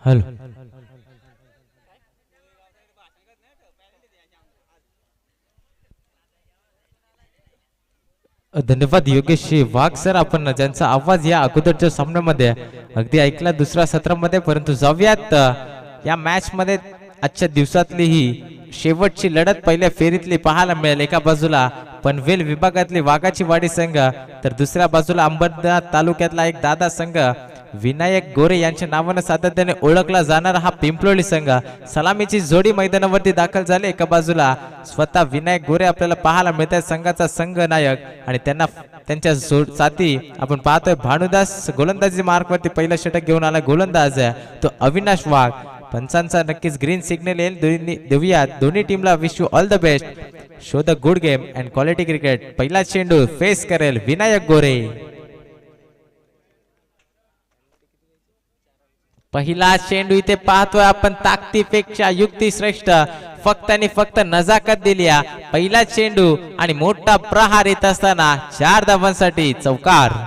Hello. धन्यवाद योगेश वाघ sir, आपण ज्यांचा आवाज या अगोदरच्या सामन्यामध्ये अगदी ऐकला दुसऱ्या सत्रामध्ये. परंतु जाऊयात या मॅच मध्ये आजच्या दिवसातली ही शेवटची लढत पहिल्या फेरीतली पाहायला मिळेल. एका बाजूला पनवेल विभागातली वाघाची वाडी संघ, तर दुसऱ्या बाजूला अंबरनाथ तालुक्यातला एक दादा संघ विनायक गोरे यांच्या नावाने सातत्याने ओळखला जाणारा हा पिंपलोळी संघ. सलामीची जोडी मैदानावरती दाखल झाली. एका बाजूला स्वतः विनायक गोरे आपल्याला पाहायला मिळतात, संघाचा संघ नायक, आणि त्यांना त्यांच्या साथी आपण पाहतोय भानुदास गोलंदाजी मार्कवरती पहिला षटक घेऊन आला गोलंदाज तो अविनाश वाघ. पंचांचा नक्कीच ग्रीन सिग्नल येईल. देऊयात दोन्ही टीमला wish you all the best. Show the good game and quality cricket. पहिला चेंडू फेस करेल विनायक गोरे. पहिला चेंडू इथे पाहतोय आपण, ताकदीपेक्षा युक्ती श्रेष्ठ. फक्त आणि फक्त नजाकत दिली. पहिला चेंडू आणि मोठा प्रहार येत असताना 4 धावांसाठी चौकार.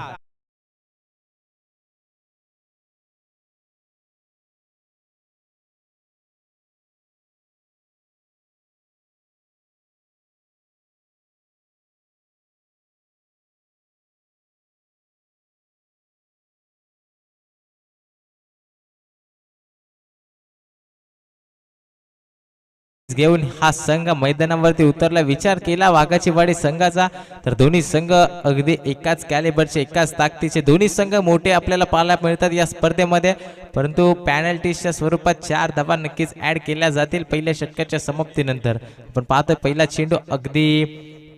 घेऊन हा संघ मैदानावरती उतरला. विचार केला वाघाची वाडी संघाचा, तर दोन्ही संघ अगदी एकाच कॅलिबरचे, एकाच ताकदीचे दोन्ही संघ मोठे आपल्याला पाहायला मिळतात या स्पर्धेमध्ये. परंतु पॅनल्टीच्या स्वरूपात 4 धावा नक्कीच ऍड केल्या जातील पहिल्या षटकाच्या समाप्तीनंतर. आपण पाहतोय पहिला चेंडू अगदी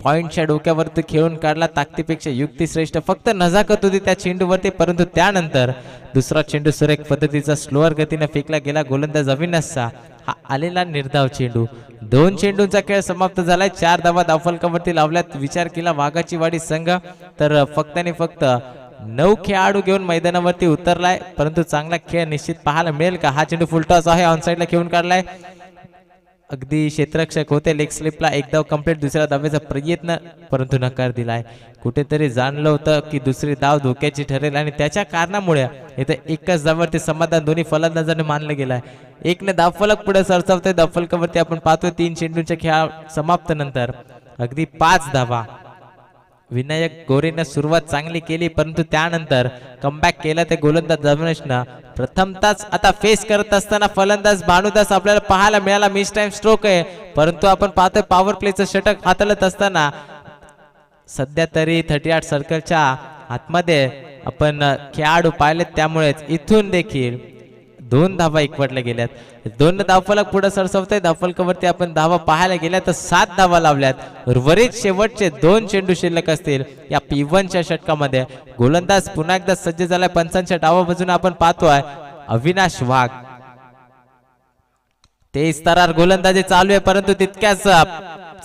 पॉइंटच्या डोक्यावरती खेळून काढला. ताकदीपेक्षा युक्ती श्रेष्ठ, फक्त नजाकत होती त्या चेंडूवरती. परंतु त्यानंतर दुसरा चेंडू सुरेख पद्धतीचा स्लोअर गतीने फेकला गेला गोलंदाज अविनाशचा. हा आलेला निर्धाव चेंडू. 2 चेंडूंचा खेळ समाप्त झालाय. 4 धावा धावफलकावरती लावल्यात. विचार केला वाघाची वाडी संघ, तर फक्त आणि फक्त 9 खेळाडू घेऊन मैदानावरती उतरलाय. परंतु चांगला खेळ निश्चित पाहायला मिळेल का? हा चेंडू फुलटॉस आहे, ऑनसाइडला खेळून काढलाय. अगदी क्षेत्ररक्षक होते, लेग स्लिपला एक धाव कंप्लीट. दुसऱ्या धावेचा प्रयत्न, परंतु नकार दिलाय. कुठेतरी जाणलं होतं की दुसरी धाव धोक्याची ठरेल आणि त्याच्या कारणामुळे इथे एकच धावावरती समाधान दोन्ही फलंदाजांनी मानलं गेलाय. एकने धावफलक पुढे सरसावतोय. धावफलकावरती आपण पाहतोय 3 चेंडूंच्या खेळा समाप्त नंतर अगदी 5 धावा. विनायक गोरेने सुरुवात चांगली केली, परंतु त्यानंतर कमबॅक केला ते गोलंदाज अविनाशनं. प्रथमताच आता फेस करत असताना फलंदाज भानुदास आपल्याला पाहायला मिळाला. मिस टाइम स्ट्रोक आहे, परंतु आपण पाहतोय पॉवर प्लेचं षटक हाताळत असताना सध्या तरी 38 सर्कलच्या आतमध्ये आपण खेळाडू पाहिलेत, त्यामुळेच इथून देखील 2 धावा एकवटल्या गेल्यात. 2 धावफलक पुढे सरसवतोय. धावफलकावरती आपण धावा पाहायला गेल्या तर 7 धावा लावल्यात. उर्वरित शेवटचे 2 चेंडू शिल्लक असतील या P1च्या षटकामध्ये. गोलंदाज पुन्हा एकदा सज्ज झालाय. पंचांच्या डावा बाजूने आपण पाहतोय अविनाश वाघ. तेज तरार गोलंदाजी चालू आहे, परंतु तितक्याच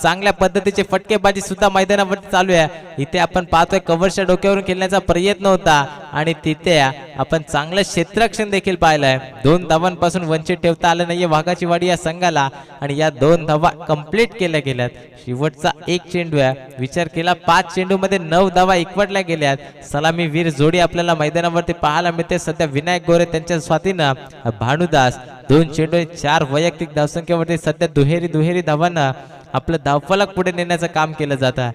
चांगल्या पद्धतीचे फटकेबाजी सुद्धा मैदानावरती चालू आहे. इथे आपण पाहतोय कव्हरच्या डोक्यावरून खेळण्याचा प्रयत्न होता आणि तिथे आपण चांगलं क्षेत्ररक्षण देखील पाहिलंय. 2 धावांपासून वंचित ठेवता आलं नाहीये वाघाची वाडी या संघाला आणि या 2 धावा कंप्लीट केल्या गेल्यात. शेवटचा 1 चेंडू आहे. विचार केला 5 चेंडू मध्ये 9 धावा एकवटल्या गेल्यात. सलामी वीर जोडी आपल्याला मैदानावरती पाहायला मिळते. सध्या विनायक गोरे त्यांच्या स्वाधीनं भानुदास. 2 चेंडू 4 वैयक्तिक धावसंख्येवरती सध्या दुहेरी धावांना आपलं धावफलक पुढे नेण्याचं काम केलं जात आहे.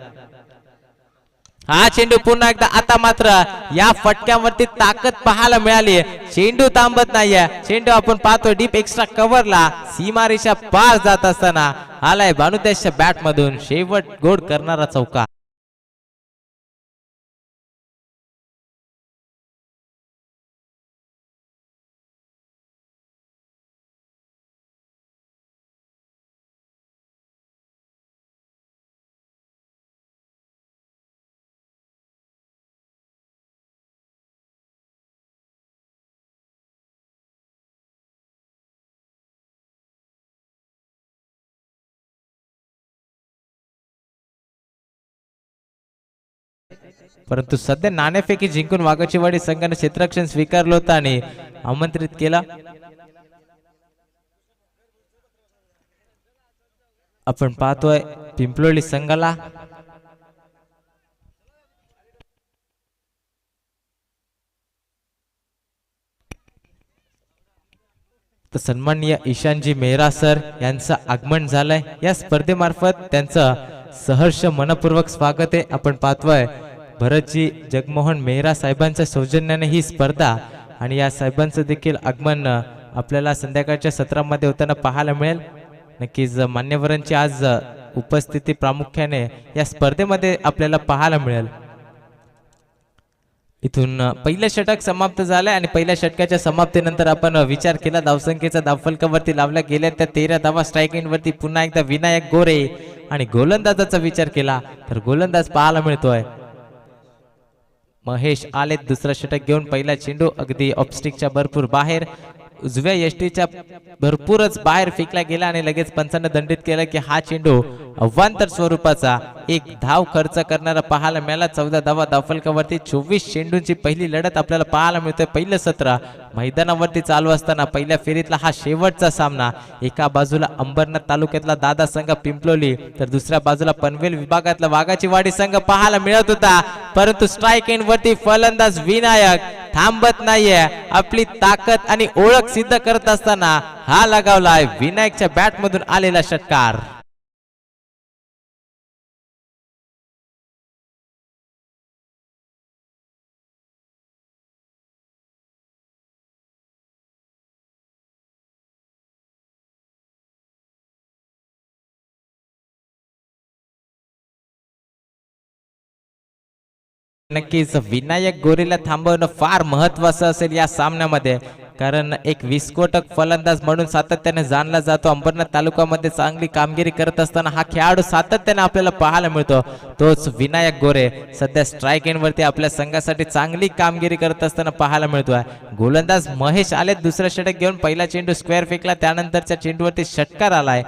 हा चेंडू पुन्हा एकदा, आता मात्र या फटक्यावरती ताकद पाहायला मिळाली. चेंडू थांबत नाहीये. चेंडू आपण पाहतो डीप एक्स्ट्रा कव्हरला सीमारेषा पार जात असताना आलाय भानुदासच्या बॅट मधून शेवट गोड करणारा चौकार. परंतु सध्या नाणेफेकी जिंकून वाघाची वाडी संघाने क्षेत्ररक्षण स्वीकारलं होतं आणि आमंत्रित केला. आपण पाहतोय पिंपलोळी संघाला तर सन्माननीय ईशानजी मेहरा सर यांचं आगमन झालंय या स्पर्धेमार्फत त्यांचं सहर्ष मनपूर्वक स्वागत आहे. आपण पाहतोय भरतजी जगमोहन मेहरा साहेबांच्या सौजन्याने ही स्पर्धा आणि या साहेबांचं देखील आगमन आपल्याला संध्याकाळच्या सत्रामध्ये होताना पाहायला मिळेल. नक्कीच मान्यवरांची आज उपस्थिती प्रामुख्याने या स्पर्धेमध्ये आपल्याला पाहायला मिळेल. इथून पहिलं षटक समाप्त झालंय आणि पहिल्या षटकाच्या समाप्तीनंतर आपण विचार केला धावसंख्येचा धावफलकावरती लावल्या गेल्या त्या 13 धावा स्ट्राईक एंड वरती पुन्हा एकदा विनायक गोरे आणि गोलंदाजाचा विचार केला तर गोलंदाज पाहायला मिळतोय महेश आले. दुसरा षटक घेऊन पहिला चेंडू अगदी ऑफस्टिकच्या भरपूर बाहेर उजव्या यष्टीच्या भरपूरच बाहेर फेकला गेला आणि लगेच पंचांना दंडित केलं की हा चेंडू अवांतर स्वरूपाचा एक धाव खर्च करणारा पाहायला मिळाला. 14 धावा धावफलकावरती 24 चेंडूंची पहिली लढत आपल्याला पाहायला मिळतोय. पहिलं सत्र मैदानावरती चालू असताना पहिल्या फेरीतला हा शेवटचा सामना. एका बाजूला अंबरनाथ तालुक्यातला दादा संघ पिंपलोली तर दुसऱ्या बाजूला पनवेल विभागातला वाघाची वाडी संघ पाहायला मिळत होता. परंतु स्ट्राईक एंड वरती फलंदाज विनायक थांबत नाहीये. आपली ताकद आणि ओळख सिद्ध करत असताना हा लगावलाय विनायकच्या बॅट मधून आलेला षटकार. नक्कीच विनायक गोरेला थांबवणं फार महत्वाचं असेल या सामन्यामध्ये, कारण एक विस्फोटक फलंदाज म्हणून सातत्याने जाणला जातो. अंबरनाथ तालुक्यामध्ये चांगली कामगिरी करत असताना हा खेळाडू सातत्याने आपल्याला पाहायला मिळतो. तोच विनायक गोरे सध्या स्ट्राईक एंड वरती आपल्या संघासाठी चांगली कामगिरी करत असताना पाहायला मिळतोय. गोलंदाज महेश आले. दुसरा षटक घेऊन पहिला चेंडू स्क्वेअर फेकला, त्यानंतरच्या चेंडूवरती षटकार आलाय.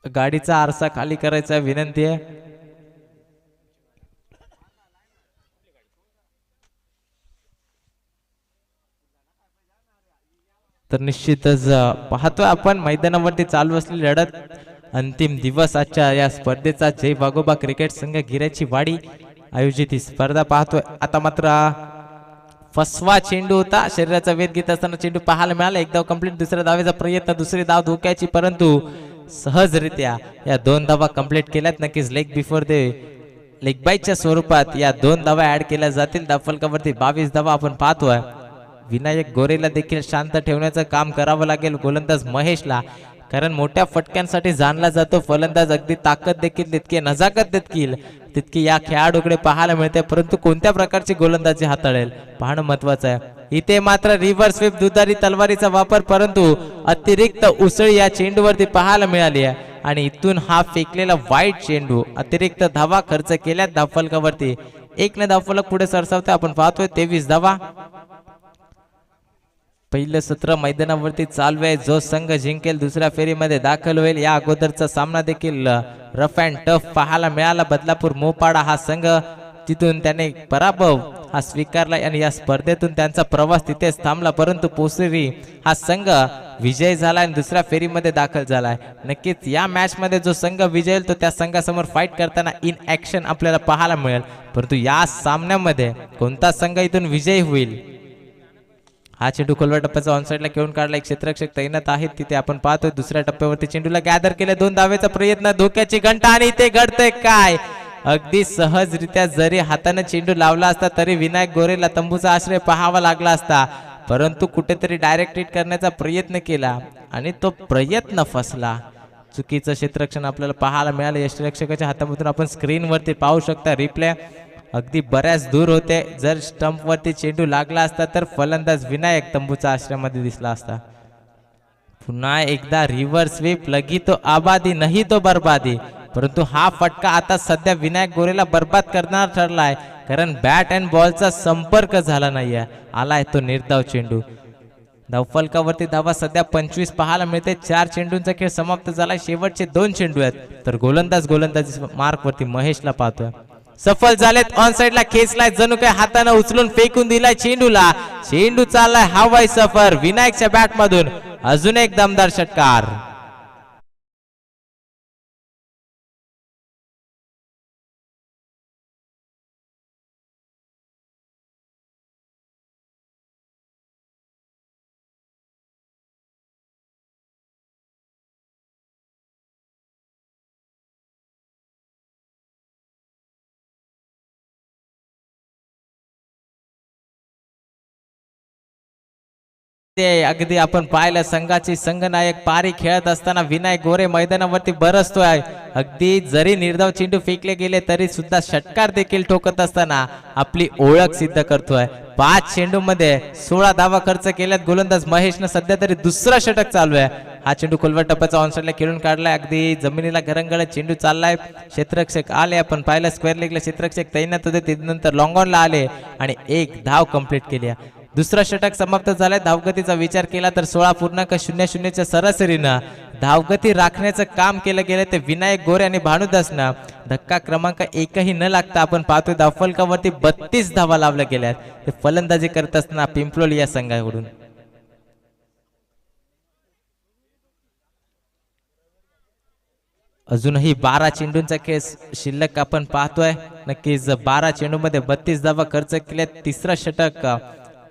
गाडीचा आरसा खाली करायचा विनंती आहे. तर निश्चितच पाहतोय आपण मैदानावरती चालू असलेली लढत. अंतिम दिवस आजच्या या स्पर्धेचा जय वाघोबा क्रिकेट संघ गिऱ्याची वाडी आयोजित ही स्पर्धा पाहतोय. आता मात्र फसवा चेंडू होता, शरीराचा वेध घेत असताना चेंडू पाहायला मिळाला. एक धाव कंप्लीट. दुसऱ्या धावेचा प्रयत्न, दुसरी धाव धोक्याची, परंतु सहजरित्या या 2 धावा कंप्लीट केल्यात. नक्कीच लेग बिफोर दे लेग बाईच्या स्वरूपात या 2 धावा ऍड केल्या जातील. धावफलकावरती 22 धावा आपण पाहतोय. विनायक गोरेला देखील शांत ठेवण्याचं काम करावं लागेल गोलंदाज महेशला, कारण मोठ्या फटक्यांसाठी जाणला जातो फलंदाज. अगदी ताकद देखील तितकी, नजाकत देखील तितकी या खेळाडूकडे पाहायला मिळते, परंतु कोणत्या प्रकारची गोलंदाजी हाताळेल पाहणं महत्वाचं आहे. इथे मात्र रिव्हर्स स्वीप दुधारी तलवारीचा वापर, परंतु अतिरिक्त उसळी या चेंडूवरती पाहायला मिळाली आहे आणि इथून हा फेकलेला वाईट चेंडू अतिरिक्त धावा खर्च केल्यात धावफलकावरती. 1 धावफलक पुढे सरसावते. आपण पाहतोय 23 धावा. पहिलं सत्र मैदानावरती चालू आहे. जो संघ जिंकेल दुसऱ्या फेरीमध्ये दाखल होईल. या अगोदरचा सामना देखील रफ अँड टफ पाहायला मिळाला. बदलापूर मोपाडा हा संघ, तिथून त्याने पराभव हा स्वीकारला आणि या स्पर्धेतून त्यांचा प्रवास तिथेच थांबला. परंतु पोसरी हा संघ विजय झाला आणि दुसऱ्या फेरीमध्ये दाखल झालाय. नक्कीच या मॅच मध्ये जो संघ विजयेल तो त्या संघासमोर फाईट करताना इन ऍक्शन आपल्याला पाहायला मिळेल. परंतु या सामन्यामध्ये कोणता संघ इथून विजयी होईल? हा चेंडू खोलवा टप्प्याचा ऑनसाइडला खेळून काढला. एक क्षेत्ररक्षक तैनात आहेत तिथे. आपण पाहतोय दुसऱ्या टप्प्यावरती चेंडूला गॅदर केले. 2 धावेचा प्रयत्न, धोक्याची घंटा आणि इथे घडतंय काय? अगदी सहजरित्या जरी हाताने चेंडू लावला असता तरी विनायक गोरेला तंबूचा आश्रय पाहावा लागला असता, परंतु कुठेतरी डायरेक्ट हिट करण्याचा प्रयत्न केला आणि तो प्रयत्न फसला. चुकीचं क्षेत्ररक्षण आपल्याला पाहायला मिळालं यष्टीरक्षकाच्या हातामधून. आपण स्क्रीनवरती पाहू शकता रिप्ले. अगदी बऱ्याच दूर होते. जर स्टंप वरती चेंडू लागला असता तर फलंदाज विनायक तंबूच्या आश्रयामध्ये दिसला असता. पुन्हा एकदा रिव्हर्स स्वीप, लगी तो आबादी नाही तो बर्बादी. परंतु हा फटका आता सध्या विनायक गोरेला बर्बाद करणार ठरलाय, कारण बॅट अँड बॉलचा संपर्क झाला नाहीये. आलाय तो निर्धाव चेंडू. धावफलकावरती धावा सध्या 25 पाहायला मिळते. 4 चेंडूंचा खेळ समाप्त झाला. शेवटचे 2 चेंडू आहेत. तर गोलंदाजी मार्क वरती महेशला पाहतोय. सफल झालेत. ऑन साइडला खेचलाय, जणू काय हाताने उचलून फेकून दिलाय चेंडूला. चेंडू चाललाय हवाई सफर. विनायकच्या बॅट मधून अजून एक दमदार षटकार. ते अगदी आपण पाहिलं संघाची संघनायक पारी खेळत असताना विनायक गोरे मैदानावरती बरसतोय. अगदी जरी निर्धाव चेंडू फेकले गेले तरी सुद्धा षटकार देखील ठोकत असताना आपली ओळख सिद्ध करतोय. 5 चेंडू मध्ये 16 धावा खर्च केल्यात गोलंदाज महेशनं सध्या तरी दुसरा षटक चालू आहे. हा चेंडू खोलवर टप्प्याचा ऑनसाइडला खेळून काढलाय. अगदी जमिनीला घरंगळत चेंडू चाललाय. क्षेत्ररक्षक आले, आपण पाहिलं स्क्वेअर लेगला क्षेत्ररक्षक तैनात होते, त्यानंतर लॉंग ऑनला आले आणि एक धाव कंप्लीट केली. दुसरा षटक समाप्त झालाय. धावगतीचा विचार केला तर 16.00च्या सरासरीनं धावगती राखण्याचं काम केलं गेलं ते विनायक गोरे आणि भानुदासनं धक्का क्रमांक एकही न लागता आपण पाहतोय धावफलकावरती 32 धावा लावल्या गेल्यात. ते फलंदाजी करत असताना पिंपलोली या संघाकडून अजूनही 12 चेंडूंचा खेळ शिल्लक आपण पाहतोय. नक्कीच 12 चेंडूमध्ये 32 धावा खर्च केल्यात. तिसरा षटक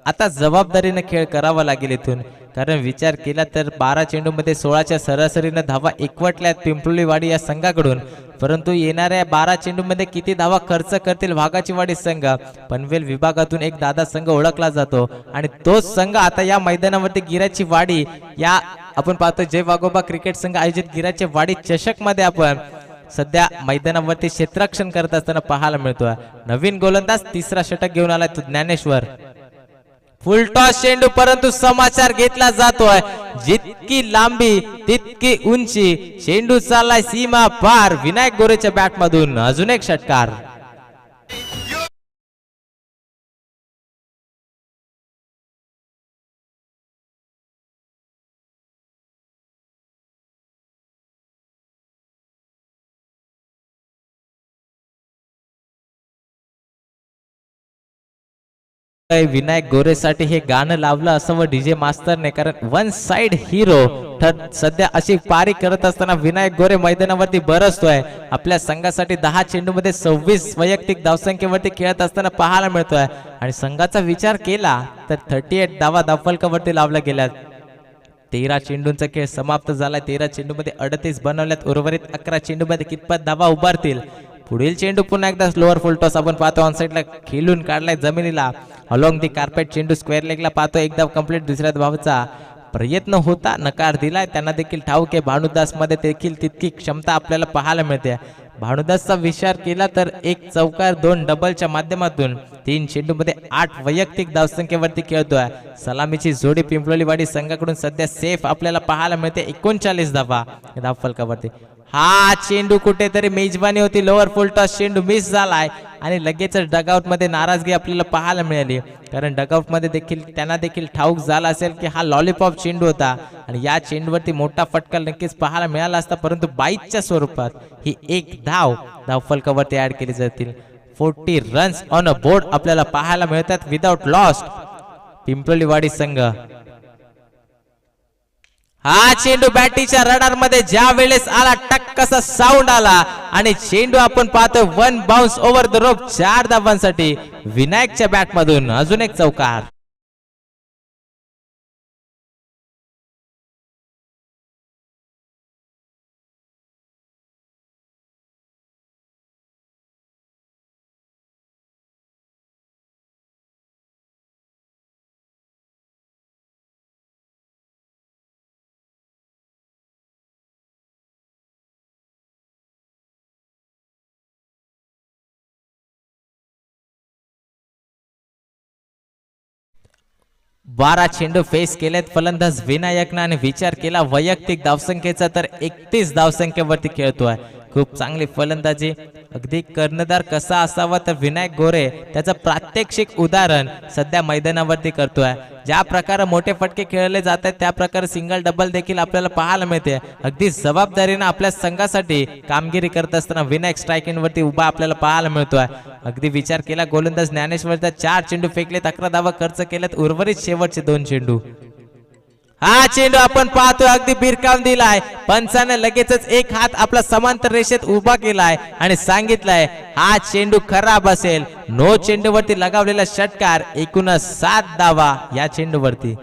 आता जबाबदारीने खेळ करावा लागेल इथून, कारण विचार केला तर 12 चेंडूमध्ये 16च्या सरासरीनं धावा एकवटल्यात पिंपळीवाडी या संघाकडून. परंतु येणाऱ्या 12 चेंडूमध्ये किती धावा खर्च करतील वाघाचीवाडी संघ? पनवेल विभागातून एक दादा संघ ओळखला जातो आणि तोच संघ आता या मैदानावरती गिराची वाडी या आपण पाहतो जय वाघोबा क्रिकेट संघ आयोजित गिराचे वाडी चषक मध्ये आपण सध्या मैदानावरती क्षेत्ररक्षण करत असताना पाहायला मिळतोय. नवीन गोलंदाज तिसरा षटक घेऊन आलाय तो ज्ञानेश्वर. फुल टॉस चेंडू, परंतु समाचार घेतला जातोय जितकी लांबी तितकी उंची. चेंडू चाललाय सीमा पार. विनायक गोरेच्या बॅट मधून अजून एक षटकार. विनायक गोरेसाठी हे गाणं लावलं असावं डीजे मास्तरने, कारण वन साइड हिरो सध्या अशी पारी करत असताना विनायक गोरे मैदानावरती बरसतोय. आपल्या संघासाठी 10 चेंडूमध्ये 26 वैयक्तिक धावसंख्येवरती खेळत असताना पाहायला मिळतोय आणि संघाचा विचार केला तर 38 धावा धावफलकावरती लावल्या गेल्यात. 13 चेंडूंचा खेळ समाप्त झालाय. 13 चेंडूमध्ये 38 बनवल्यात. उर्वरित 11 चेंडूमध्ये कितपत धावा उभारतील? पुढील चेंडू पुन्हा एकदा स्लोअर फुल टॉस आपण पाहतो ऑन साइडला खेळून काढलाय जमिनीला. अलॉंग दी कार्पेट चेंडू स्क्वेअर लेगला पाहतो. एकदा कंप्लीट. दुसऱ्या धावाचा प्रयत्न होता, नकार दिलाय. त्यांना देखील ठाऊक आहे भानुदास मध्ये देखील तितकी क्षमता आपल्याला पाहायला मिळते. भानुदासचा विचार केला तर एक चौकार 2 डबलच्या माध्यमातून 3 चेंडूमध्ये 8 वैयक्तिक धावसंख्येवरती खेळतोय. सलामीची जोडी पिंपळीवाडी संघाकडून सध्या सेफ आपल्याला पाहायला मिळते. 39 धावा धावफलकावरती. हा चेंडू कुठेतरी मेजबानी होती. लोअर फुल टॉस चेंडू मिस झालाय आणि लगेच डगआउट मध्ये नाराजगी आपल्याला पाहायला मिळाली, कारण डगआउट मध्ये देखील त्यांना देखील ठाऊक झाला असेल की हा लॉलीपॉप चेंडू होता आणि या चेंडूवरती मोठा फटका नक्कीच पाहायला मिळाला असता, परंतु बाईकच्या स्वरूपात ही एक धाव धावफलकावरती ऍड केली जातील. 40 रन्स ऑन अ बोर्ड आपल्याला पाहायला मिळतात विदाउट लॉस्ट. पिंपळीवाडी संघ. हा चेंडू बॅटीच्या रडार मध्ये ज्या वेळेस आला टक कसा साऊंड आला आणि चेंडू आपण पाहतो 1 बाउन्स ओव्हर द रोप. 4 धावांसाठी विनायकच्या बॅट मधून अजून एक चौकार. बारा चेंडू फेस केलेत फलंदाज विनायकनं आणि विचार केला वैयक्तिक धावसंख्येचा तर 31 धावसंख्येवरती खेळतोय. खूप चांगली फलंदाजी. अगदी कर्णधार कसा असावा तर विनायक गोरे त्याचं प्रात्यक्षिक उदाहरण सध्या मैदानावरती करतोय. ज्या प्रकारे मोठे फटके खेळले जात आहेत त्या प्रकारे सिंगल डबल देखील आपल्याला पाहायला मिळते. अगदी जबाबदारीने आपल्या संघासाठी कामगिरी करत असताना विनायक स्ट्रायकिंग वरती उभा आपल्याला पाहायला मिळतोय. अगदी विचार केला गोलंदाज ज्ञानेश्वरचा 4 चेंडू फेकलेत, 11 धावा खर्च केलेत. उर्वरित शेवटचे 2 चेंडू. हा चेंडू आपण पाहतोय अगदी भिरकावून दिलाय. पंचाने लगेचच एक हात आपला समांतर रेषेत उभा केलाय आणि सांगितलंय हा चेंडू खराब असेल. नो चेंडूवरती लगावलेला षटकार. एकूणच 7 धावा या चेंडूवरती.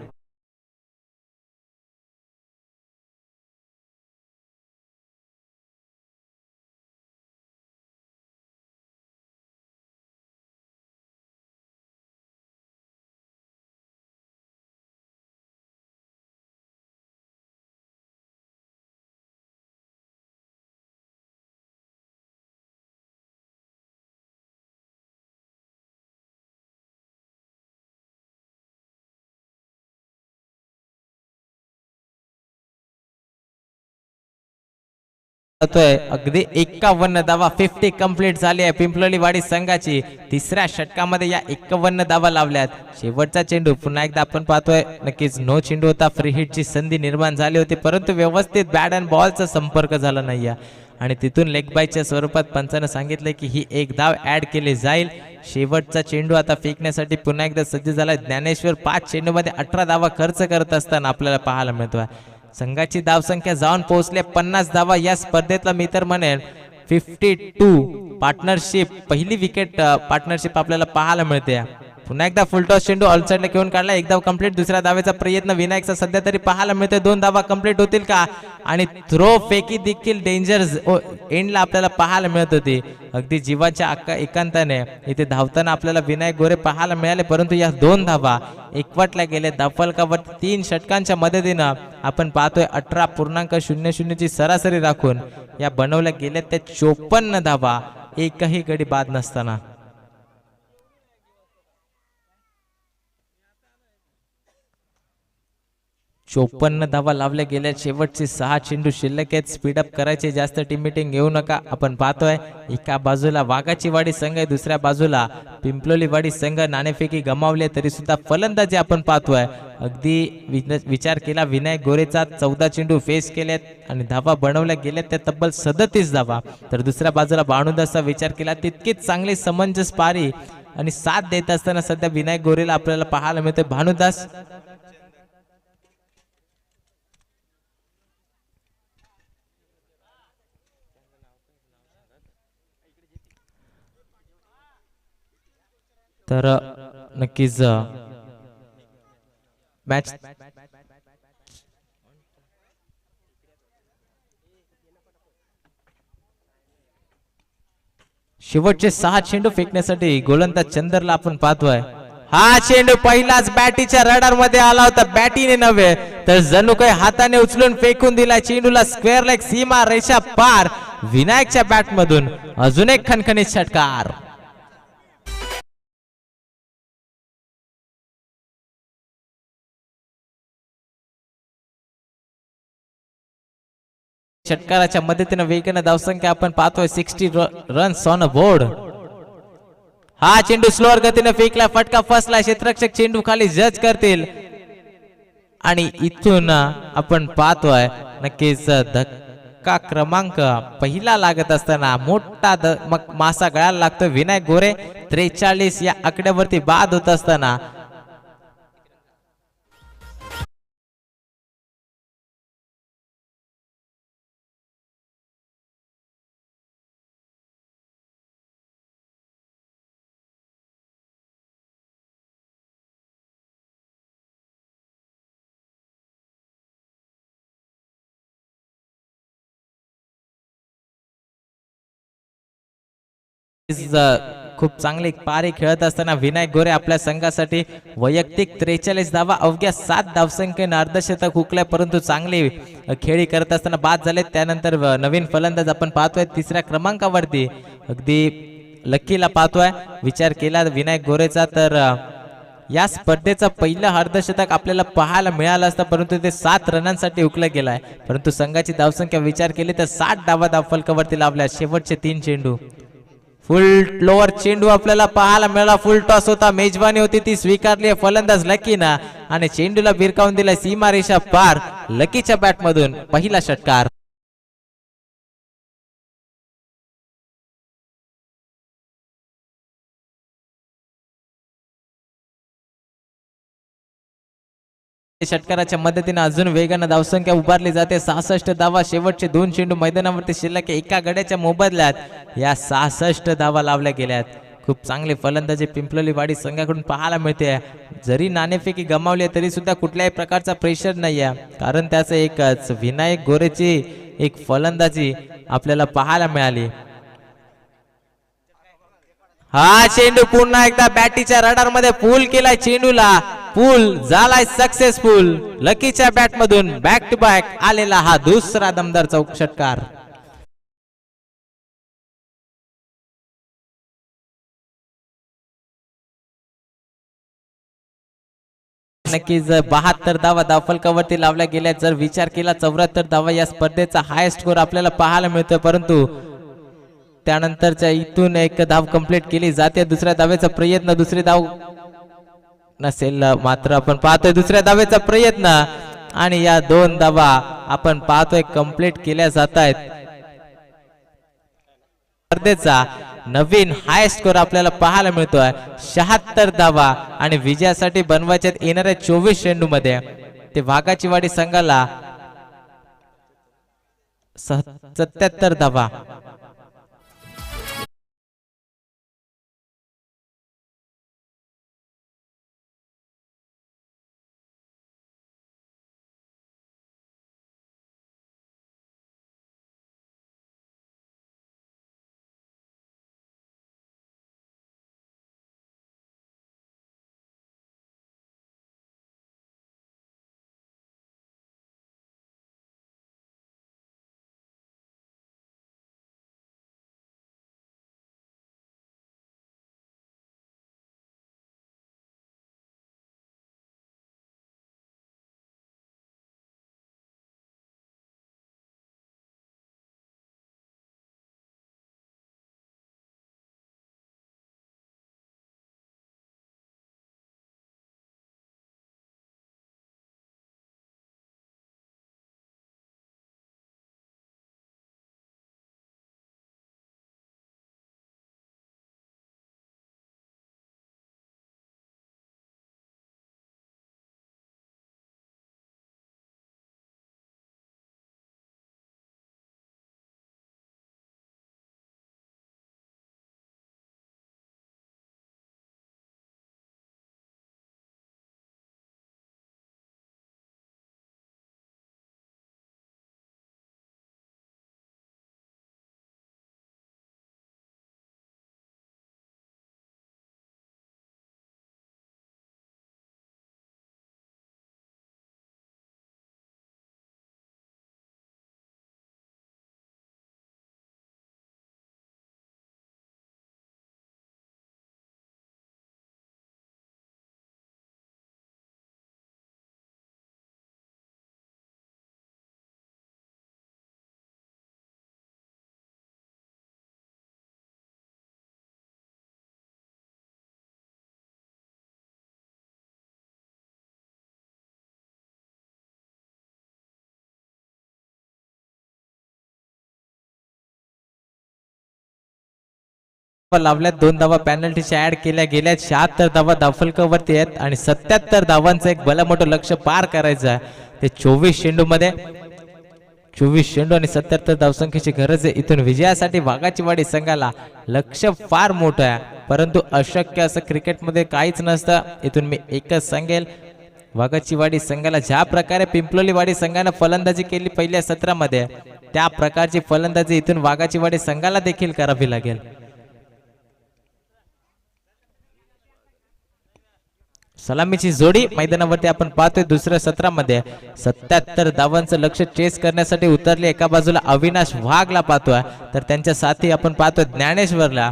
जातोय अगदी 51 धावा 50 कंप्लीट झाली आहे पिंपलोलीवाडी संघाची. तिसऱ्या षटकामध्ये या 51 धावा लावल्यात. शेवटचा चेंडू पुन्हा एकदा आपण पाहतोय नक्कीच नो चेंडू होता. फ्री हिटची संधी निर्माण झाली होती परंतु व्यवस्थित बॅट अँड बॉलचा संपर्क झाला नाहीये आणि तिथून लेग बायच्या स्वरूपात पंचानं सांगितले की ही एक धाव ऍड केली जाईल. शेवटचा चेंडू आता फेकण्यासाठी पुन्हा एकदा सज्ज झाला. ज्ञानेश्वर 5 चेंडूमध्ये 18 धावा खर्च करत असताना आपल्याला पाहायला मिळतोय. संघाची धावसंख्या जाऊन पोहोचले 50 धावा. या स्पर्धेतला मी तर म्हणेन 52 पार्टनरशिप पहिली विकेट पार्टनरशिप आपल्याला पाहायला मिळते. पुन्हा एकदा फुलटॉस चेंडू ऑलसाइडला घेऊन काढला. एक धाव कंप्लीट. दुसऱ्या धावेचा प्रयत्न विनायकचा सध्या तरी पाहायला मिळतोय. 2 धावा कंप्लीट होतील का आणि थ्रो फेकी देखील डेंजर एंडला आपल्याला पाहायला मिळत होती. अगदी जीवाच्या एकांताने इथे धावताना आपल्याला विनायक गोरे पाहायला मिळाले परंतु या 2 धावा एकवटल्या गेले. धावफलकावर 3 षटकांच्या मदतीनं आपण पाहतोय 18.00 ची सरासरी राखून या बनवल्या गेल्या त्या 54 धावा एकही गडी बाद नसताना. 54 धावा लावल्या गेल्या. शेवटचे 6 चेंडू शिल्लक आहेत. स्पीडअप करायचे, जास्त टीम मीटिंग घेऊ नका. आपण पाहतोय एका बाजूला वाघाची वाडी संघ आहे, दुसऱ्या बाजूला पिंपलोली वाडी संघ. नाणेफेकी गमावले तरी सुद्धा फलंदाजी आपण पाहतोय अगदी विचार केला विनायक गोरेचा 14 चेंडू फेस केलेत आणि धावा बनवल्या गेल्या त्या तब्बल 37 धावा. तर दुसऱ्या बाजूला भानुदासचा विचार केला तितकीच चांगली समंजस पारी आणि साथ देत असताना सध्या विनायक गोरेला आपल्याला पाहायला मिळते. भानुदास तर नक्कीच मॅच शेवटचे 6 चेंडू फेकण्यासाठी गोलंदाज चंदरला आपण पाहतोय. हा चेंडू पहिलाच बॅटीच्या रडार मध्ये आला होता. बॅटीने नव्हे तर जणू काही हाताने उचलून फेकून दिला. चेंडूला स्क्वेअर लेग सीमा रेषा पार. विनायकच्या बॅट मधून अजून एक खणखणीत षटकार. षटकाराच्या मदतीने वेगाने धावसंख्या आपण पाहतोय 60 रन्स ऑन अ बोर्ड. हा चेंडू स्लोअर गतीने फेकला. फटका फसला. क्षेत्ररक्षक चेंडू खाली जज करतील आणि इथून आपण पाहतोय नक्कीच धक्का क्रमांक पहिला लागत असताना मोठा मासा गळायला लागतोय. विनायक गोरे 43 या आकड्यावरती बाद होत असताना खूप चांगली पारी खेळत असताना विनायक गोरे आपल्या संघासाठी वैयक्तिक 43 धावा अवघ्या 7 धावसंख्येने अर्धशतक हुकले परंतु चांगली खेळी करत असताना बाद झाले. त्यानंतर नवीन फलंदाज आपण पाहतोय 3ऱ्या क्रमांकावरती अगदी लकीला पाहतोय. विचार केला विनायक गोरेचा तर या स्पर्धेचा पहिलं अर्धशतक आपल्याला पाहायला मिळालं असतं परंतु ते 7 रनांसाठी हुकलं गेलाय. परंतु संघाची धावसंख्या विचार केली तर 60 धावा धावफलकावरती लावल्या. शेवटचे 3 चेंडू फुल लोअर चेंडू आपल्याला पाहायला मिळाला. फुल टॉस होता. मेजबानी होती ती स्वीकारली फलंदाज लकीना आणि चेंडूला भिरकावून दिला सीमारेषा पार. लकीच्या बॅट मधून पहिला षटकार. षटकाराच्या मदतीने अजून वेगाने धावसंख्या उभारली जाते. 66 धावा. शेवटचे 2 चेंडू मैदानावरती शिल्लक एका गड्याच्या मोबदल्यात या 66 धावा लावल्या गेल्यात. खूप चांगली फलंदाजी पिंपलोली वाडी संघाकडून पाहायला मिळते. जरी नाणेफेकी गमावली तरी सुद्धा कुठल्याही प्रकारचा प्रेशर नाही आहे कारण त्याचं एकच विनायक गोरेची एक फलंदाजी आपल्याला पाहायला मिळाली. हा चेंडू पुन्हा एकदा बॅटीच्या रडार मध्ये पूल केलाय. चेंडूला पूल झालाय सक्सेसफुल. लकीच्या बॅट मधून बॅक टू बॅक आलेला हा दुसरा दमदार चौक षटकार. नक्कीच 72 धावा धावफलकावरती लावल्या गेल्या. जर विचार केला 74 धावा या स्पर्धेचा हायस्ट स्कोर आपल्याला पाहायला मिळतोय, परंतु त्यानंतरच्या इथून एक धाव कंप्लीट केली जाते. दुसऱ्या धावेचा प्रयत्न, दुसरी धाव नसेल, मात्र आपण पाहतोय दुसऱ्या धावेचा प्रयत्न आणि या दोन धावा आपण पाहतोय कंप्लीट केल्या जात आहेत. स्पर्धेचा नवीन हाय स्कोर आपल्याला पाहायला मिळतोय 76 धावा आणि विजयासाठी बनवायचे येणाऱ्या 24 चेंडू मध्ये ते वाघाची वाडी संघाला 77 धावा. लावल्यात 2 धावा पेनल्टीच्या ऍड केल्या गेल्या. 76 धावा धावफलकावरती आहेत आणि 77 धावांचं एक भलं मोठं लक्ष पार करायचं आहे. ते 24 चेंडू मध्ये 24 चेंडू आणि 77 धावसंख्येची गरज आहे. इथून विजयासाठी वाघाची वाडी संघाला लक्ष फार मोठं आहे, परंतु अशक्य असं क्रिकेटमध्ये काहीच नसतं. इथून मी एकच सांगेल, वाघाची वाडी संघाला ज्या प्रकारे पिंपलोली वाडी संघाने फलंदाजी केली पहिल्या सत्रामध्ये, त्या प्रकारची फलंदाजी इथून वाघाची वाडी संघाला देखील करावी लागेल. सलामीची जोडी मैदानावरती आपण पाहतोय. दुसऱ्या सत्रामध्ये 77 धावांचं लक्ष चेस करण्यासाठी उतरले. एका बाजूला अविनाश वाघला पाहतोय, तर त्यांच्या साथी आपण पाहतोय ज्ञानेश्वरला.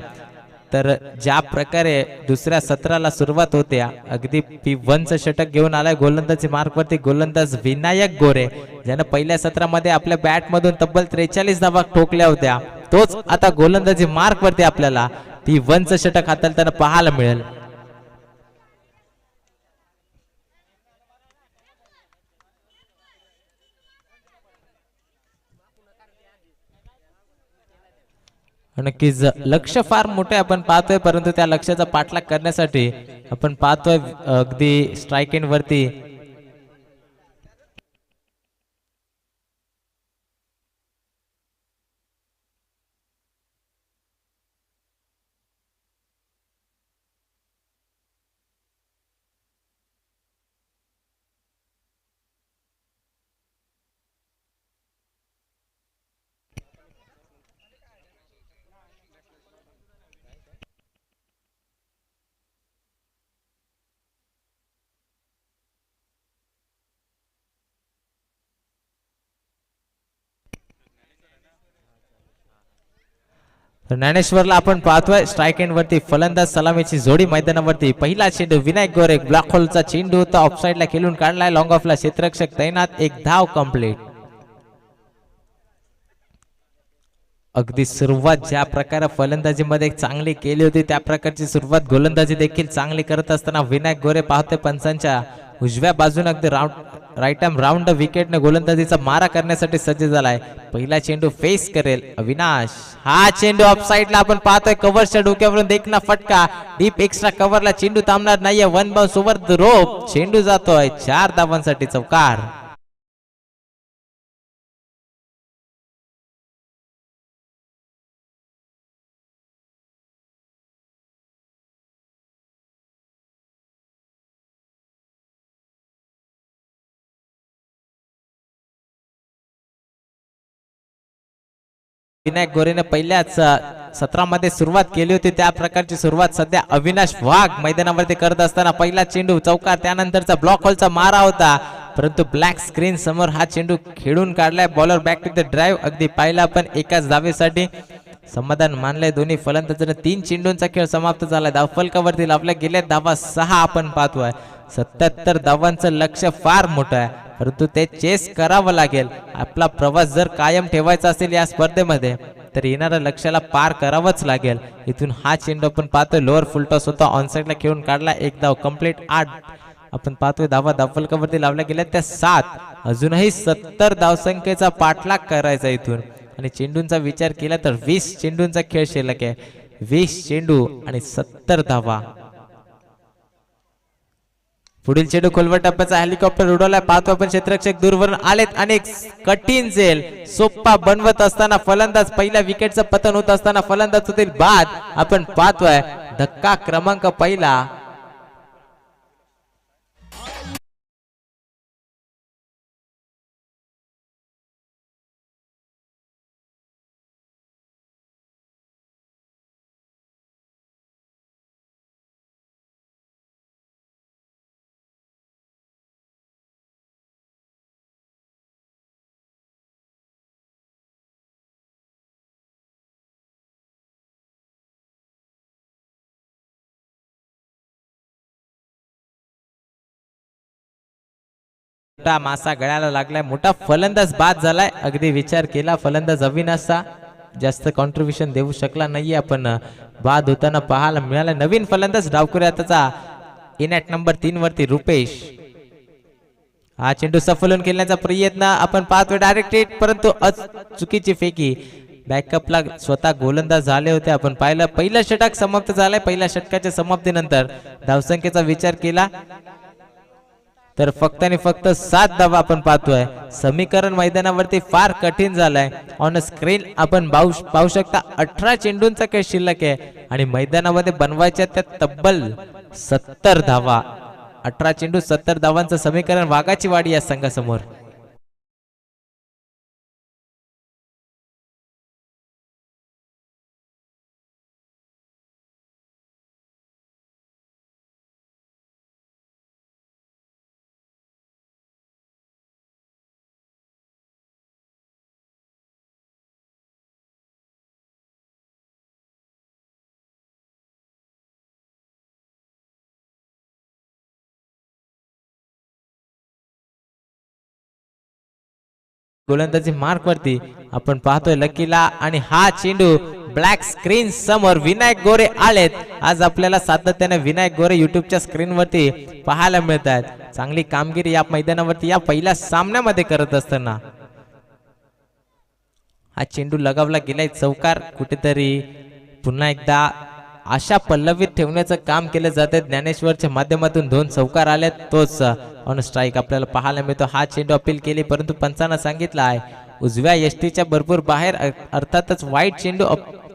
तर ज्या प्रकारे दुसऱ्या सत्राला सुरुवात होते, अगदी P1चं षटक घेऊन आलाय गोलंदाजी मार्कवरती गोलंदाज विनायक गोरे, ज्यानं पहिल्या सत्रामध्ये आपल्या बॅटमधून तब्बल 43 धावा ठोकल्या होत्या. तोच आता गोलंदाजी मार्कवरती आपल्याला P1चं षटक हाताळताना पाहायला मिळेल. नक्कीच लक्ष फार मोठे आपण पाहतोय, परंतु त्या लक्ष्याचा पाठलाग करण्यासाठी आपण पाहतोय अगदी स्ट्राइक एंड वरती तर ज्ञानेश्वरला आपण पाहतोय स्ट्राईक एंड वरती फलंदाज सलामीची जोडी मैदानावरती. पहिला चेंडू विनायक गोरे ब्लॉक होलचा चेंडू होता, ऑफसाईडला खेळून काढलाय, लॉंग ऑफला क्षेत्ररक्षक तैनात, एक धाव कंप्लीट. अगदी सुरुवात ज्या प्रकारे फलंदाजीमध्ये चांगली केली होती त्या प्रकारची सुरुवात गोलंदाजी देखील चांगली करत असताना विनायक गोरे पाहते पंचांच्या उजव्या बाजूने अगदी राईट आर्म राऊंड विकेटने गोलंदाजीचा मारा करण्यासाठी सज्ज झालाय. पहिला चेंडू फेस करेल अविनाश. हा चेंडू ऑफ साइडला आपण पाहतोय, कव्हरच्या डोक्यावरून देखना फटका, डीप एक्स्ट्रा कव्हरला चेंडू थांबणार नाहीये. वन बाउन्स ओव्हर द रोप, चेंडू जातोय 4 धावांसाठी चौकार. विनायक गोरेने पहिल्याच सत्रामध्ये सुरुवात केली होती त्या प्रकारची सुरुवात सध्या अविनाश वाघ मैदानावरती करत असताना पहिला चेंडू चौकार, त्यानंतरचा ब्लॉक होलचा मारा होता, परंतु ब्लॅक स्क्रीन समोर हा चेंडू खेळून काढलाय. Bowler back to the drive, अगदी पाहिला पण एकाच धावेसाठी समाधान मानलंय. दोन्ही फलंदाजांना 3 चेंडूंचा खेळ समाप्त झाला. धावफलकावरती लावल्या गेल्या धावा 6 आपण पाहतोय. 77 धावांचं लक्ष्य फार मोठं आहे, परंतु ते चेस करावं लागेल. आपला प्रवास जर कायम ठेवायचा असेल या स्पर्धेमध्ये तर येणाऱ्या लक्ष्याला पार करावंच लागेल. इथून हा चेंडू आपण पाहतोय लोअर फुलटॉस होता, ऑनसाइडला खेळून काढला, एक धाव कंप्लीट. 8 आपण पाहतोय धावा धावफलकावरती लावल्या गेल्या त्या 7. अजूनही 70 धावसंख्येचा पाठलाग करायचा इथून. आणि चेंडूंचा विचार केला तर 20 चेंडूंचा खेळ शिल्लक आहे. 20 चेंडू आणि 70 धावा. पुढील चेंडू खोलवर टप्प्याचा हेलिकॉप्टर उडवलाय, पाहतो आपण क्षेत्ररक्षक दूरवरून आलेत. अनेक कठीण झेल सोप्पा बनवत असताना फलंदाज, पहिल्या विकेटचं पतन होत असताना फलंदाज होतील बाद. आपण पाहतोय धक्का क्रमांक पहिला. मोठा मासा गळ्याला लागलाय, मोठा फलंदाज बाद झालाय. अगदी विचार केला फलंदाज अविनाशचा, जास्त कॉन्ट्रीब्युशन देऊ शकला नाहीये, आपण बाद होताना पाहायला मिळाला. नवीन फलंदाज डावखुऱ्या त्याचा इन ॲट नंबर 3 वरती रुपेश. हा चेंडू सफलून खेळण्याचा प्रयत्न आपण पाहतोय, डायरेक्ट हिट, परंतु चुकीची फेकी. बॅकअपला स्वतः गोलंदाज झाले होते, आपण पाहिलं. पहिलं षटक समाप्त झालंय. पहिल्या षटकाच्या समाप्तीनंतर धावसंख्येचा विचार केला तर फक्त आणि फक्त 7 धावा आपण पाहतोय. समीकरण मैदानावरती फार कठीण झालंय. ऑन स्क्रीन आपण पाहू शकता 18 चेंडूंचा खेळ शिल्लक आहे आणि मैदानामध्ये बनवायच्या त्या तब्बल 70 धावा. 18 चेंडू 70 धावांचं समीकरण वाघाची वाडी या संघासमोर. गोलंदाजी मार्क वरती आपण पाहतोय लकीला आणि हा चेंडू ब्लॅक स्क्रीन समोर. विनायक गोरे आलेत. आज आपल्याला सातत्याने विनायक गोरे युट्यूबच्या स्क्रीन वरती पाहायला मिळत आहेत. चांगली कामगिरी या मैदानावरती या पहिल्या सामन्यामध्ये करत असताना हा चेंडू लगावला गेलाय चौकार. कुठेतरी पुन्हा एकदा आशा पल्लवीत ठेवण्याचं काम केलं जाते. ज्ञानेश्वरच्या माध्यमातून 2 चौकार आले, तोच ऑन स्ट्राईक आपल्याला पाहायला मिळतो. हा चेंडू अपील केली, परंतु पंचांना सांगितलं आहे उजव्या यष्टीच्या भरपूर बाहेर, अर्थातच वाईट चेंडू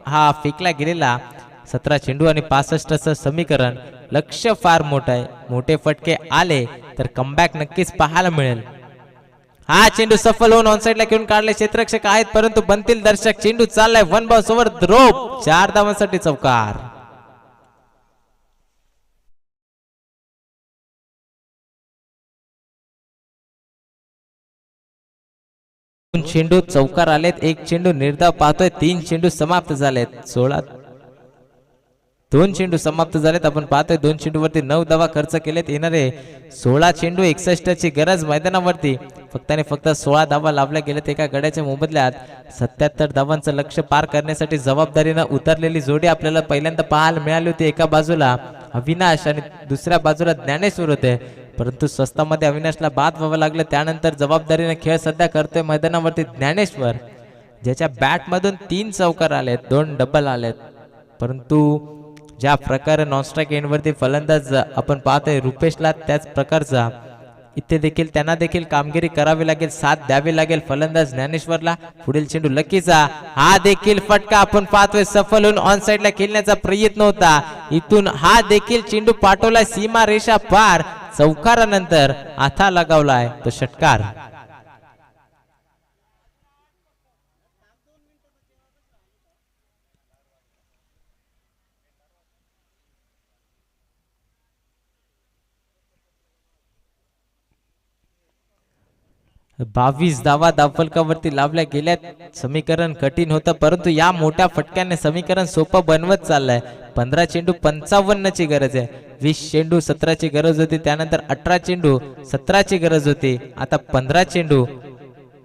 हा फेकला गेलेला. 17 चेंडू आणि 65चं समीकरण. लक्ष फार मोठं आहे, मोठे फटके आले तर कमबॅक नक्कीच पाहायला मिळेल. हा चेंडू सफल होऊन ऑनसाइडला घेऊन काढले क्षेत्ररक्षक आहेत, परंतु बनतील दर्शक. चेंडू चाललाय one bounce over the rope, 4 धावांसाठी चौकार. दोन चेंडू चौकार आलेत, एक चेंडू निर्धाव पाहतोय, 3 चेंडू समाप्त झालेत. 16 दोन चेंडू समाप्त झालेत. आपण पाहतोय 2 चेंडूवरती 9 धावा खर्च केलेत. येणारे 16 चेंडू 61 ची गरज मैदानावरती. फक्त आणि फक्त 16 धावा लावल्या गेल्यात एका गड्याच्या मोबदल्यात. 77 धावांचं लक्ष्य पार करण्यासाठी जबाबदारीनं उतरलेली जोडी आपल्याला पहिल्यांदा पाहायला मिळाली होती. एका बाजूला अविनाश आणि दुसऱ्या बाजूला ज्ञानेश्वर होते, परंतु स्वस्तामध्ये अविनाशला बाद व्हावं लागलं. त्यानंतर जबाबदारीने खेळ सध्या करतोय मैदानावरती ज्ञानेश्वर, ज्याच्या बॅटमधून 3 चौकार आलेत, 2 डबल आलेत. परंतु ज्या प्रकारे नॉनस्ट्राईक एंडवरती फलंदाज आपण पाहतोय रुपेशला, त्याच प्रकारचा इथे देखील त्यांना देखील कामगिरी करावी लागेल, साथ द्यावी लागेल फलंदाज ज्ञानेश्वरला. पुढील चेंडू लकीचा, हा देखील फटका आपण पाहतोय सफल होऊन ऑन साइडला खेळण्याचा प्रयत्न होता. इथून हा देखील चेंडू पाठवला सीमा रेषा पार. चौकारानंतर आथा लगावलाय तो षटकार. बावीस धावा धावफलकावरती लावल्या गेल्यात. समीकरण कठीण होतं, परंतु या मोठ्या फटक्याने समीकरण सोपं बनवत चाललंय. 15 चेंडू 55 ची गरज आहे. 20 चेंडू 17 ची गरज होती, त्यानंतर 18 चेंडू 17 ची गरज होती, आता 15 चेंडू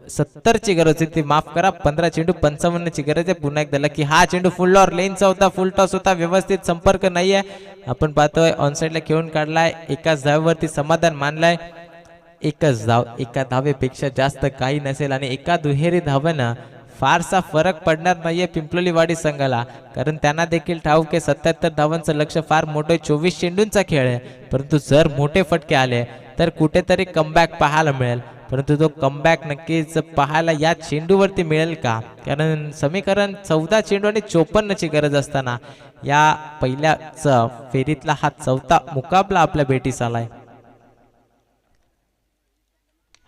70 ची गरज होती. माफ करा, 15 चेंडू 55 ची गरज आहे. पुन्हा एकदा लकी, हा चेंडू फुल ऑर लेनचा होता, फुल टॉस होता, व्यवस्थित संपर्क नाहीये. आपण पाहतोय ऑन साइडला खेळून काढलाय. एकाच धावेवरती समाधान मानलाय. एकच धाव, एका धावेपेक्षा जास्त काही नसेल आणि एका दुहेरी धावेनं फारसा फरक पडणार नाहीये पिंपलोलीवाडी संघाला, कारण त्यांना देखील ठाऊक आहे 77 धावांचं लक्ष फार मोठं. 24 चेंडूंचा खेळ आहे, परंतु जर मोठे फटके आले तर कुठेतरी कमबॅक पाहायला मिळेल. परंतु तो कमबॅक नक्कीच पाहायला या चेंडूवरती मिळेल का? कारण समीकरण 14 चेंडू आणि 54 ची गरज असताना या पहिल्याच फेरीतला हा चौथा मुकाबला आपल्या भेटीस आलाय.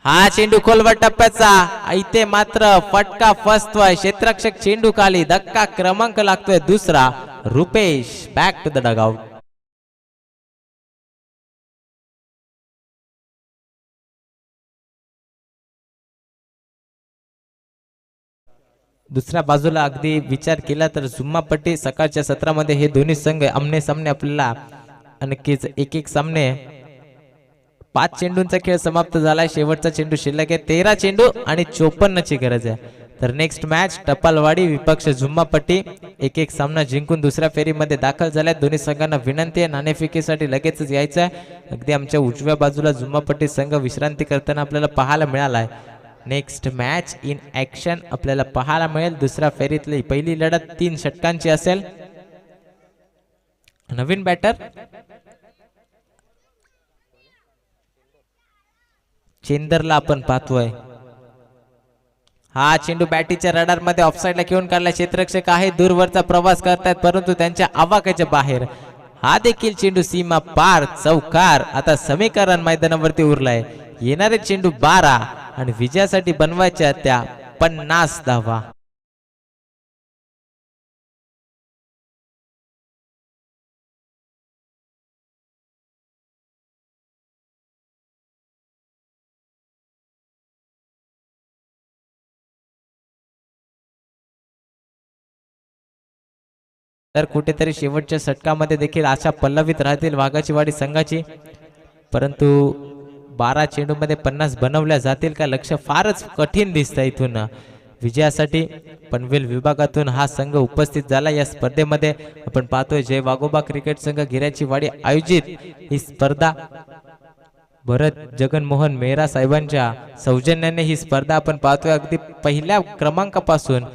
हा चेंडू खोलवर टप्प्याचा, इथे मात्र फटका फसतोय. क्षेत्ररक्षक चेंडू खाली, धक्का क्रमांक लागतोय दुसरा. Rupesh back to the dugout. दुसऱ्या बाजूला अगदी विचार केला तर जुम्मापट्टी सकाळच्या सत्रामध्ये हे दोन्ही संघ आमने सामने आपल्याला नक्कीच एक एक सामने 5 चेंडूंचा खेळ समाप्त झालाय. शेवटचा चेंडू शिल्लक आहे. 13 चेंडू आणि 54 ची गरज आहे. तर नेक्स्ट मॅच टपालवाडी विपक्ष जुम्मापट्टी एक एक सामना जिंकून दुसऱ्या फेरीमध्ये दाखल झाल्यात. दोन्ही संघांना विनंती आहे नाणेफेकीसाठी लगेचच यायचं आहे. अगदी आमच्या उजव्या बाजूला जुम्मापट्टी संघ विश्रांती करताना आपल्याला पाहायला मिळालाय. नेक्स्ट मॅच इन ऍक्शन आपल्याला पाहायला मिळेल. दुसऱ्या फेरीतली पहिली लढत 3 षटकांची असेल. नवीन बॅटर चेंदरला आपण पाहतोय. हा चेंडू बॅटीच्या रडार मध्ये ऑफसाइडला खेळून काढला. क्षेत्ररक्षक आहे, दूरवरचा प्रवास करतायत, परंतु त्यांच्या आवाक्याच्या बाहेर. हा देखील चेंडू सीमा पार, चौकार. आता समीकरण मैदानावरती उरलाय. येणारे चेंडू 12 आणि विजयासाठी बनवायच्या त्या 50 धावा. तर कुठेतरी शेवटच्या षटकामध्ये देखील आशा पल्लवित राहतील वाघाचीवाडी संघाची, परंतु 12 चेंडूमध्ये 50 बनवल्या जातील का? लक्ष फारच कठीण दिसतं इथून विजयासाठी. पनवेल विभागातून हा संघ उपस्थित झाला या स्पर्धेमध्ये. आपण पाहतोय जय वाघोबा क्रिकेट संघ गिऱ्याची वाडी आयोजित ही स्पर्धा भरत जगनमोहन मेहरा साहेबांच्या सौजन्याने ही स्पर्धा आपण पाहतोय. अगदी पहिल्या क्रमांकापासून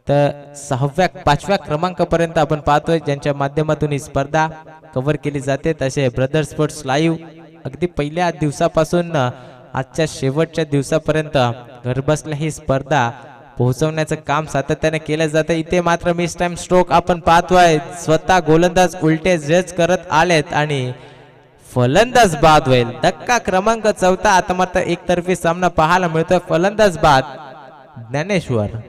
तर 6व्या 5व्या क्रमांकापर्यंत आपण पाहतोय, ज्यांच्या माध्यमातून ही स्पर्धा कव्हर केली जाते. तसे ब्रदर स्पोर्ट्स लाईव्ह अगदी पहिल्या दिवसापासून आजच्या शेवटच्या दिवसापर्यंत घरबसल्या ही स्पर्धा पोहोचवण्याचं काम सातत्याने केलं जातं. इथे मात्र मिस टाइम स्ट्रोक आपण पाहतोय. स्वतः गोलंदाज उलटे जज करत आलेत आणि फलंदाज बाद होईल. धक्का क्रमांक 4. आता मात्र एकतर्फी सामना पाहायला मिळतोय. फलंदाज बाद ज्ञानेश्वर.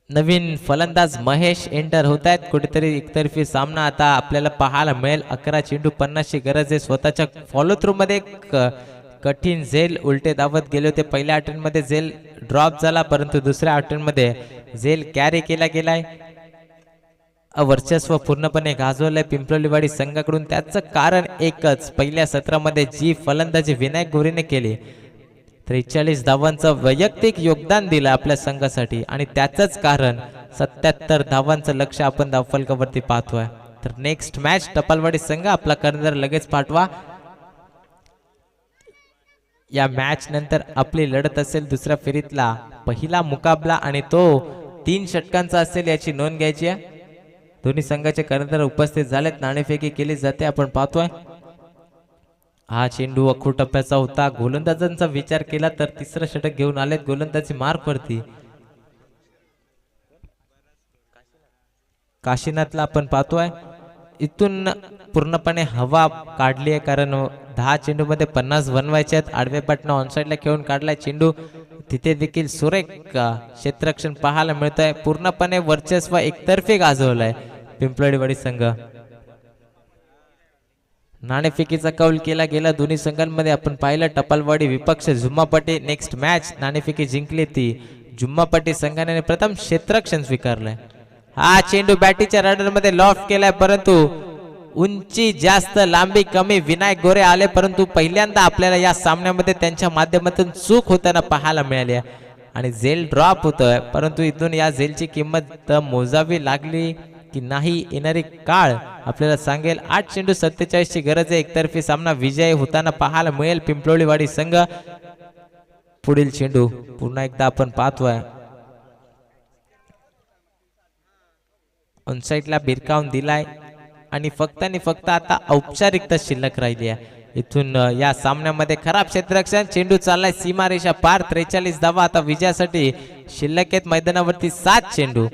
नवीन फलंदाज महेश एंटर होत आहेत. कुठेतरी एकतर्फी सामना आता आपल्याला पाहायला मिळेल. 11 चेंडू 50 ची गरज आहे. स्वतःच्या फॉलो थ्रू मध्ये कठीण झेल उलटे धावत गेले होते. पहिल्या अटेम्प्ट मध्ये झेल ड्रॉप झाला, परंतु दुसऱ्या अटेम्प्ट मध्ये झेल कॅरी केला गेलाय. वर्चस्व पूर्णपणे गाजवलंय पिंपळवाडी संघाकडून. त्याचं कारण एकच, पहिल्या सत्रामध्ये जी फलंदाजी विनायक गोरेने केली, 43 धावांचं वैयक्तिक योगदान दिलं आपल्या संघासाठी, आणि त्याचंच कारण 77 धावांचं लक्ष आपण धावफलकावरती पाहतोय. तर नेक्स्ट मॅच टपालवाडी संघ आपला कर्णधार लगेच पाठवा. या मॅच नंतर आपली लढत असेल दुसऱ्या फेरीतला पहिला मुकाबला, आणि तो 3 षटकांचा असेल याची नोंद घ्यायची आहे. दोन्ही संघाचे कर्णधार उपस्थित झालेत. नाणेफेकी केली जाते, आपण पाहतोय. हा चेंडू अखूट टप्प्याचा होता. गोलंदाजांचा विचार केला तर तिसरं षटक घेऊन आलेत गोलंदाजी मार्क वरती. काशीनाथला आपण पाहतोय. इथून पूर्णपणे हवा काढली आहे, कारण 10 चेंडू मध्ये 50 बनवायचे आहेत. आडवे पाटणं ऑनसाइडला खेळून काढलाय चेंडू. तिथे देखील सुरेख क्षेत्ररक्षण पाहायला मिळत आहे. पूर्णपणे वर्चस्व एकतर्फी गाजवलंय पिंपळवाडी संघ. नाणेफेकीचा कौल केला गेला दोन्ही संघांमध्ये. आपण पाहिलं टपालवाडी विपक्ष झुम्मापट्टी. नेक्स्ट मॅच नाणेफेकी जिंकली ती झुम्मापट्टी संघाने प्रथम क्षेत्ररक्षण स्वीकारलंय. हा चेंडू बॅटीच्या रडर मध्ये लॉफ्ट केलाय, परंतु उंची जास्त लांबी कमी विनायक गोरे आले, परंतु पहिल्यांदा आपल्याला या सामन्यामध्ये त्यांच्या माध्यमातून चूक होताना पाहायला मिळाली आणि झेल ड्रॉप होतोय. परंतु इथून या झेलची किंमत मोजावी लागली की नाही येणारी काळ आपल्याला सांगेल. 8 चेंडू 47 ची गरज आहे. एकतर्फी सामना विजय होताना पाहायला मिळेल पिंपळवाडी संघ. पुढील चेंडू पुन्हा एकदा आपण पाहतोय. ऑनसाइडला भिरकावून दिलाय आणि फक्त आता औपचारिकता शिल्लक राहिली आहे. इथून या सामन्यामध्ये खराब क्षेत्ररक्षण. चेंडू चाललाय सीमारेषा पार. 43 धावा आता विजयासाठी शिल्लक आहेत मैदानावरती. 7 चेंडू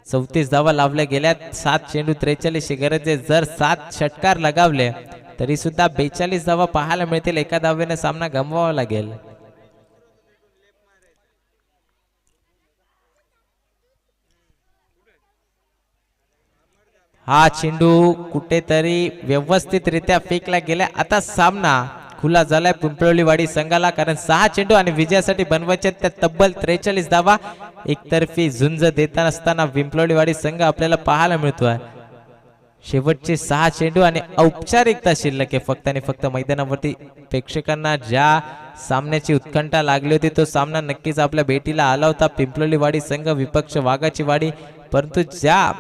34 धावा लावल्या गेल्यात. 7 चेंडू 43 ची गरज आहे. जर 7 षटकार लगावले तरी सुद्धा 42 धावा पाहायला मिळतील. एका धावेने सामना गमवावा लागेल. हा चेंडू कुठेतरी व्यवस्थितरित्या फेकला गेला. आता सामना खुला झालाय पिंपळवाडी संघाला, कारण 6 चेंडू आणि विजयासाठी बनवायचे त्या तब्बल 43 धावा. एकतर्फी झुंज देताना असताना पिंपळवाडी संघ आपल्याला पाहायला मिळतोय. शेवटचे 6 चेंडू आणि औपचारिकता शिल्लक आहे फक्त आणि फक्त मैदानावरती. प्रेक्षकांना ज्या सामन्याची उत्कंठा लागली होती तो सामना नक्कीच आपल्या भेटीला आला होता. पिंपळवाडी संघ विपक्ष वाघाची वाडी. परंतु ज्या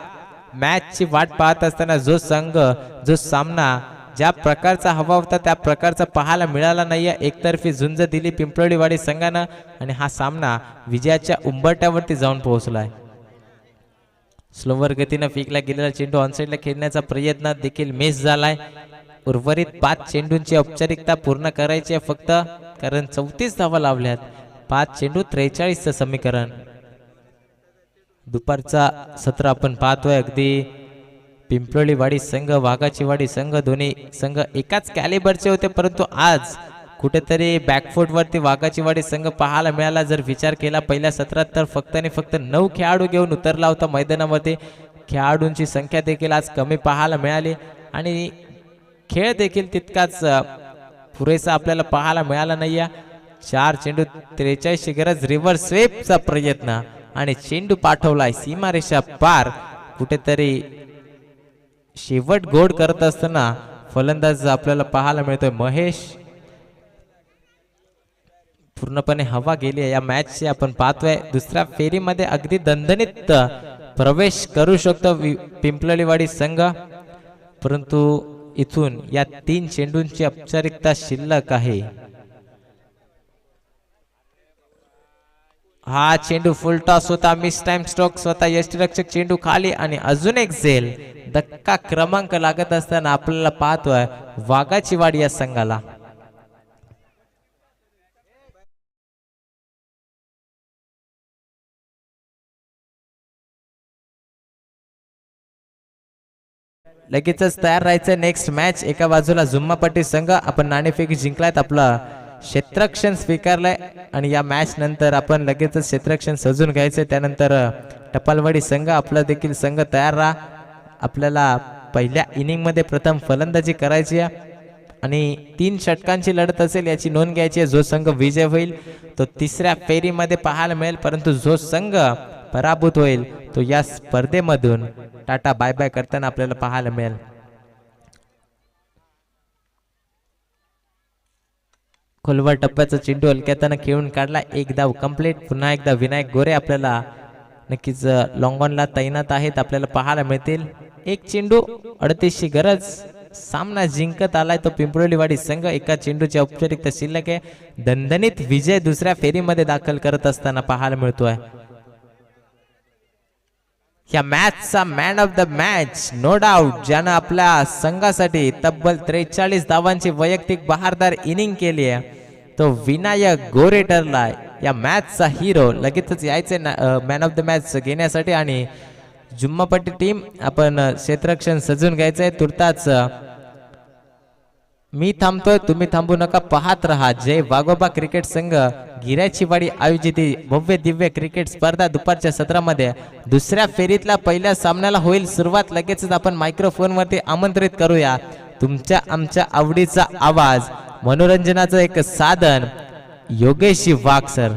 मॅचची वाट पाहत असताना जो सामना ज्या प्रकारचा हवा होता त्या प्रकारचा पाहायला मिळाला नाहीये. एकतर्फी झुंज दिली पिंपळवाडी संघानं आणि हा सामना विजयाच्या उंबरठ्यावरती जाऊन पोहोचलाय. स्लोवर गतीनं फेकला गेलेला चेंडू ऑनसाइडला खेळण्याचा प्रयत्न देखील मिस झालाय. उर्वरित 5 चेंडूंची औपचारिकता पूर्ण करायची आहे फक्त, कारण 34 धावा लावल्यात. 5 चेंडू 43चं समीकरण. दुपारचा सत्र आपण पाहतोय. अगदी पिंपळवाडी संघ वाघाची वाडी संघ दोन्ही संघ एकाच कॅलिबरचे होते, परंतु आज कुठेतरी बॅकफुट वरती वाघाची वाडी संघ पाहायला मिळाला. जर विचार केला पहिल्या सत्रात तर फक्त आणि फक्त 9 खेळाडू घेऊन उतरला होता मैदानामध्ये. खेळाडूंची संख्या देखील आज कमी पाहायला मिळाली आणि खेळ देखील तितकाच पुरेसा आपल्याला पाहायला मिळाला नाहीये. 4 चेंडू 43 ची गरज. रिव्हर्स स्वीपचा प्रयत्न आणि चेंडू पाठवलाय सीमारेषा पार. कुठेतरी शेवट गोड करत असताना फलंदाज आपल्याला पाहायला मिळतोय महेश. पूर्णपणे हवा गेली या मॅचची. आपण पाहतोय दुसऱ्या फेरीमध्ये अगदी दणदणीत प्रवेश करू शकतो पिंपळवाडी संघ, परंतु इथून या 3 चेंडूंची औपचारिकता शिल्लक आहे. हा चेंडू फुल टॉस होता. Miss time stroke. स्वतः यष्टीरक्षक चेंडू खाली आणि अजून एक झेल. धक्का क्रमांक लागत असताना आपल्याला पाहतोय वाघाची वाडी या संघाला. लगेचच तयार राहायचं नेक्स्ट मॅच. एका बाजूला झुम्मापट्टी संघ आपण नाणेफेकी जिंकलायत. आपला क्षेत्ररक्षण स्वीकारलंय आणि या मॅच नंतर आपण लगेचच क्षेत्ररक्षण सजून घ्यायचं. त्यानंतर टपालवाडी संघ आपला देखील संघ तयार राहा. आपल्याला पहिल्या इनिंग मध्ये प्रथम फलंदाजी करायची आहे आणि 3 षटकांची लढत असेल याची नोंद घ्यायची आहे. जो संघ विजय होईल तो तिसऱ्या फेरीमध्ये पाहायला मिळेल, परंतु जो संघ पराभूत होईल तो या स्पर्धेमधून टाटा बाय बाय करताना आपल्याला पाहायला मिळेल. खोलवर टप्प्याचा चेंडू हलक्याताना खेळून काढला. एक धाव कंप्लीट. पुन्हा एकदा विनायक गोरे आपल्याला नक्कीच लॉंग ऑनला तैनात आहेत, आपल्याला पाहायला मिळतील. एक चेंडू 38ची गरज. सामना जिंकत आलाय तो पिंपळोलीवाडी संघ. एका चेंडूची औपचारिकता शिल्लक आहे. दणदणीत विजय दुसऱ्या फेरीमध्ये दाखल करत असताना पाहायला मिळतोय. या मॅचचा man of the match no doubt ज्यानं आपल्या संघासाठी तब्बल 43 धावांची वैयक्तिक बहारदार इनिंग केली आहे तो विनायक गोरे ठरला. या मॅचचा हिरो लगेचच यायचे मॅन ऑफ द मॅच घेण्यासाठी आणि जुम्मापट्टी टीम आपण क्षेत्ररक्षण सजून घ्यायचंय. तुर्ताच मी थांबतोय, तुम्ही थांबू नका, पाहत रहा जय वाघोबा क्रिकेट संघ गिऱ्याची वाडी आयोजित भव्य दिव्य क्रिकेट स्पर्धा दुपारच्या सत्रामध्ये दुसऱ्या फेरीतल्या पहिल्या सामन्याला होईल सुरुवात. लगेचच आपण मायक्रोफोन वरती आमंत्रित करूया तुमच्या आमच्या आवडीचा आवाज मनोरंजनाचं एक साधन योगेश वाघ सर.